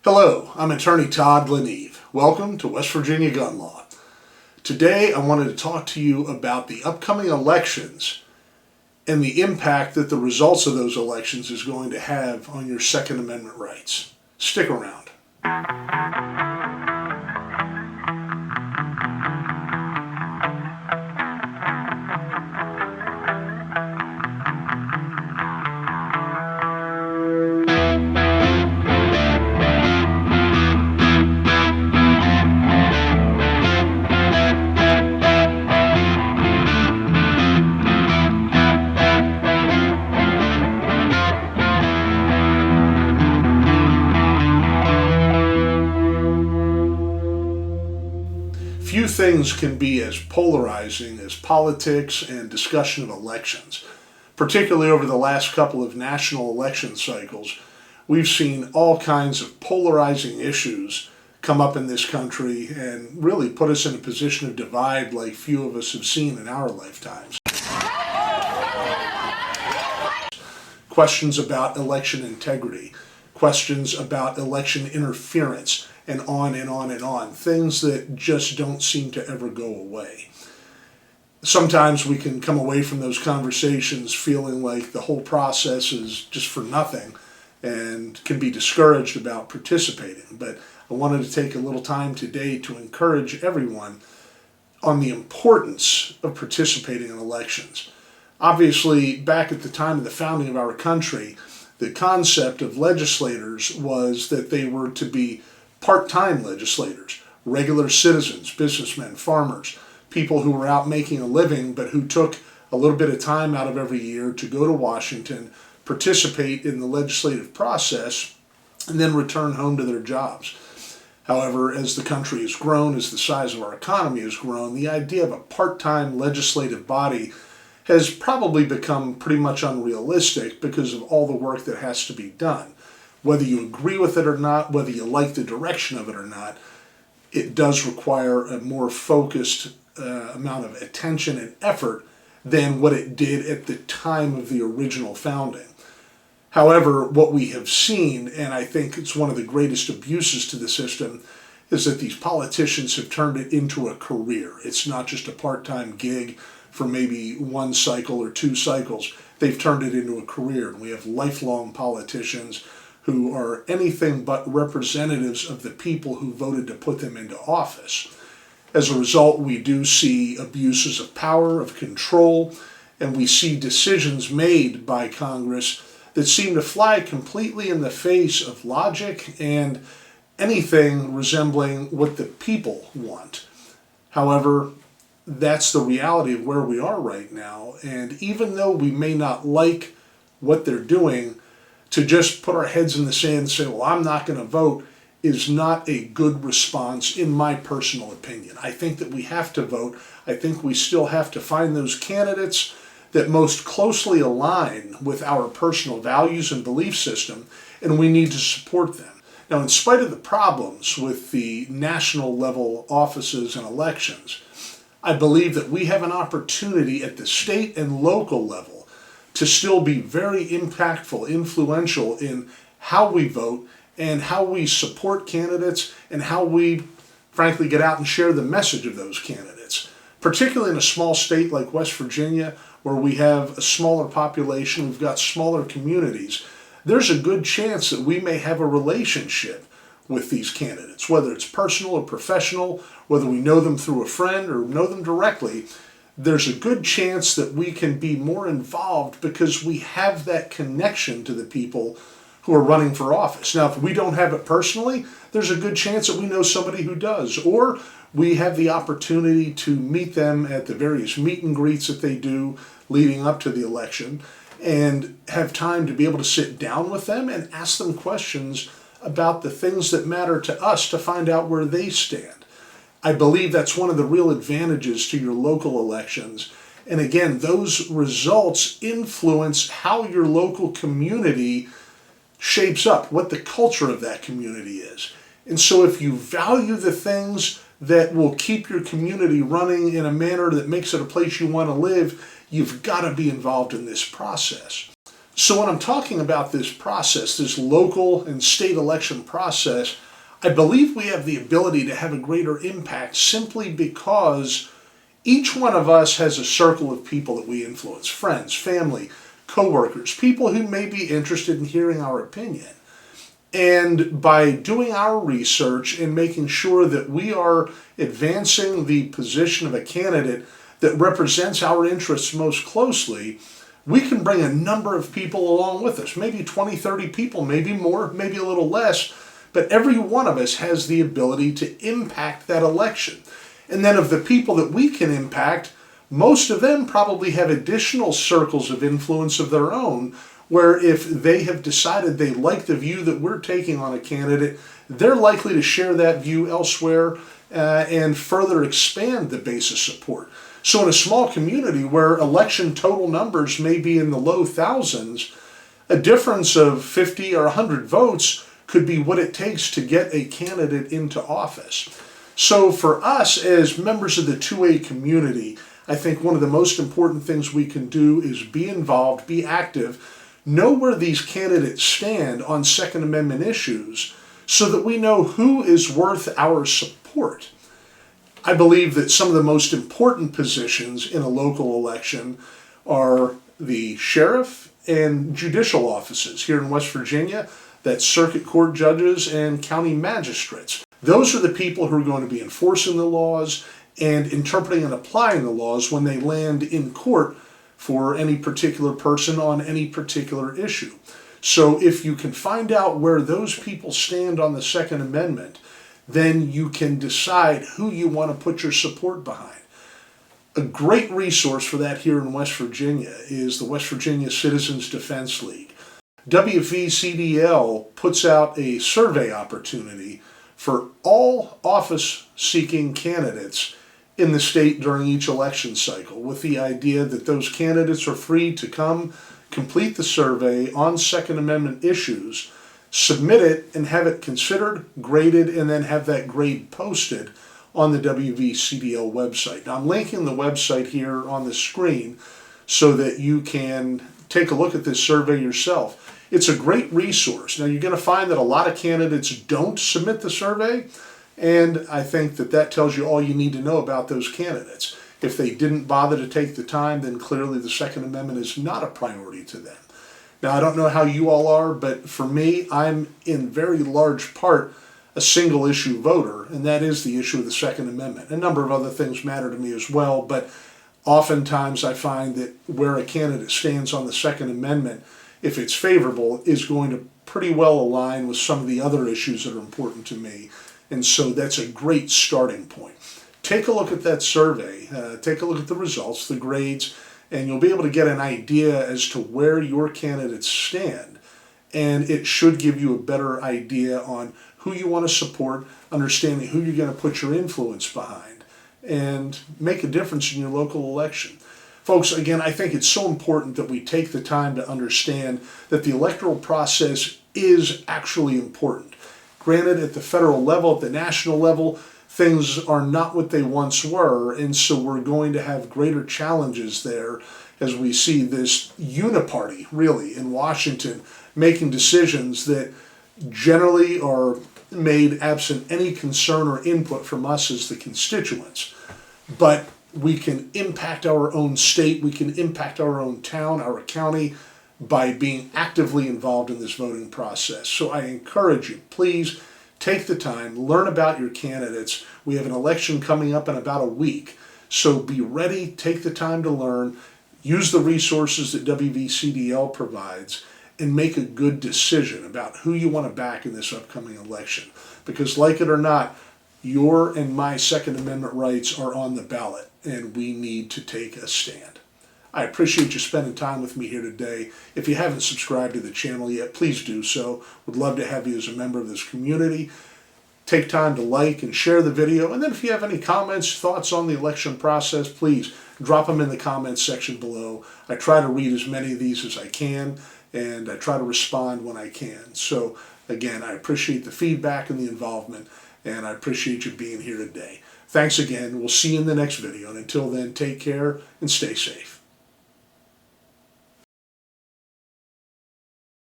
Hello, I'm attorney Todd Leneve. Welcome to West Virginia Gun Law. Today I wanted to talk to you about the upcoming elections and the impact that the results of those elections is going to have on your Second Amendment rights. Stick around. Few things can be as polarizing as politics and discussion of elections. Particularly over the last couple of national election cycles, we've seen all kinds of polarizing issues come up in this country and really put us in a position of divide like few of us have seen in our lifetimes. Questions about election integrity, questions about election interference, and on and on and on. Things that just don't seem to ever go away. Sometimes we can come away from those conversations feeling like the whole process is just for nothing and can be discouraged about participating. But I wanted to take a little time today to encourage everyone on the importance of participating in elections. Obviously, back at the time of the founding of our country, the concept of legislators was that they were to be part-time legislators, regular citizens, businessmen, farmers, people who were out making a living but who took a little bit of time out of every year to go to Washington, participate in the legislative process, and then return home to their jobs. However, as the country has grown, as the size of our economy has grown, the idea of a part-time legislative body has probably become pretty much unrealistic because of all the work that has to be done. Whether you agree with it or not, whether you like the direction of it or not, it does require a more focused amount of attention and effort than what it did at the time of the original founding. However, what we have seen, and I think it's one of the greatest abuses to the system, is that these politicians have turned it into a career. It's not just a part-time gig for maybe one cycle or two cycles. They've turned it into a career, and we have lifelong politicians who are anything but representatives of the people who voted to put them into office. As a result, we do see abuses of power, of control, and we see decisions made by Congress that seem to fly completely in the face of logic and anything resembling what the people want. However, that's the reality of where we are right now, and even though we may not like what they're doing, to just put our heads in the sand and say, well, I'm not going to vote, is not a good response in my personal opinion. I think that we have to vote. I think we still have to find those candidates that most closely align with our personal values and belief system, and we need to support them. Now, in spite of the problems with the national level offices and elections, I believe that we have an opportunity at the state and local level to still be very impactful, influential in how we vote and how we support candidates and how we, frankly, get out and share the message of those candidates. Particularly in a small state like West Virginia, where we have a smaller population, we've got smaller communities, there's a good chance that we may have a relationship with these candidates, whether it's personal or professional, whether we know them through a friend or know them directly. There's a good chance that we can be more involved because we have that connection to the people who are running for office. Now, if we don't have it personally, there's a good chance that we know somebody who does, or we have the opportunity to meet them at the various meet and greets that they do leading up to the election and have time to be able to sit down with them and ask them questions about the things that matter to us to find out where they stand. I believe that's one of the real advantages to your local elections. And again, those results influence how your local community shapes up, what the culture of that community is. And so if you value the things that will keep your community running in a manner that makes it a place you want to live, you've got to be involved in this process. So when I'm talking about this process, this local and state election process, I believe we have the ability to have a greater impact simply because each one of us has a circle of people that we influence, friends, family, coworkers, people who may be interested in hearing our opinion. And by doing our research and making sure that we are advancing the position of a candidate that represents our interests most closely, we can bring a number of people along with us, maybe 20, 30 people, maybe more, maybe a little less, but every one of us has the ability to impact that election. And then of the people that we can impact, most of them probably have additional circles of influence of their own, where if they have decided they like the view that we're taking on a candidate, they're likely to share that view elsewhere and further expand the base of support. So in a small community where election total numbers may be in the low thousands, a difference of 50 or 100 votes could be what it takes to get a candidate into office. So for us as members of the 2A community, I think one of the most important things we can do is be involved, be active, know where these candidates stand on Second Amendment issues so that we know who is worth our support. I believe that some of the most important positions in a local election are the sheriff and judicial offices. Here in West Virginia, that's circuit court judges and county magistrates. Those are the people who are going to be enforcing the laws and interpreting and applying the laws when they land in court for any particular person on any particular issue. So if you can find out where those people stand on the Second Amendment, then you can decide who you want to put your support behind. A great resource for that here in West Virginia is the West Virginia Citizens Defense League. WVCDL puts out a survey opportunity for all office-seeking candidates in the state during each election cycle, with the idea that those candidates are free to come complete the survey on Second Amendment issues, submit it, and have it considered, graded, and then have that grade posted on the WVCDL website. Now I'm linking the website here on the screen so that you can take a look at this survey yourself. It's a great resource. Now you're going to find that a lot of candidates don't submit the survey, and I think that that tells you all you need to know about those candidates. If they didn't bother to take the time, then clearly the Second Amendment is not a priority to them. Now, I don't know how you all are, but for me, I'm in very large part a single issue voter, and that is the issue of the Second Amendment. A number of other things matter to me as well, but oftentimes I find that where a candidate stands on the Second Amendment, if it's favorable, is going to pretty well align with some of the other issues that are important to me. And so that's a great starting point. Take a look at that survey, take a look at the results, the grades, and you'll be able to get an idea as to where your candidates stand. And it should give you a better idea on who you want to support, understanding who you're going to put your influence behind, and make a difference in your local election. Folks, again, I think it's so important that we take the time to understand that the electoral process is actually important. Granted, at the federal level, at the national level, things are not what they once were, and so we're going to have greater challenges there as we see this uniparty, really, in Washington, making decisions that generally are made absent any concern or input from us as the constituents. But we can impact our own state, we can impact our own town, our county, by being actively involved in this voting process. So I encourage you, please take the time, learn about your candidates. We have an election coming up in about a week, so be ready, take the time to learn, use the resources that WVCDL provides, and make a good decision about who you want to back in this upcoming election. Because like it or not, your and my Second Amendment rights are on the ballot, and we need to take a stand. I appreciate you spending time with me here today. If you haven't subscribed to the channel yet, please do so. Would love to have you as a member of this community. Take time to like and share the video. And then if you have any comments, thoughts on the election process, please drop them in the comments section below. I try to read as many of these as I can, and I try to respond when I can. So again, I appreciate the feedback and the involvement, and I appreciate you being here today. Thanks again. We'll see you in the next video. And until then, take care and stay safe.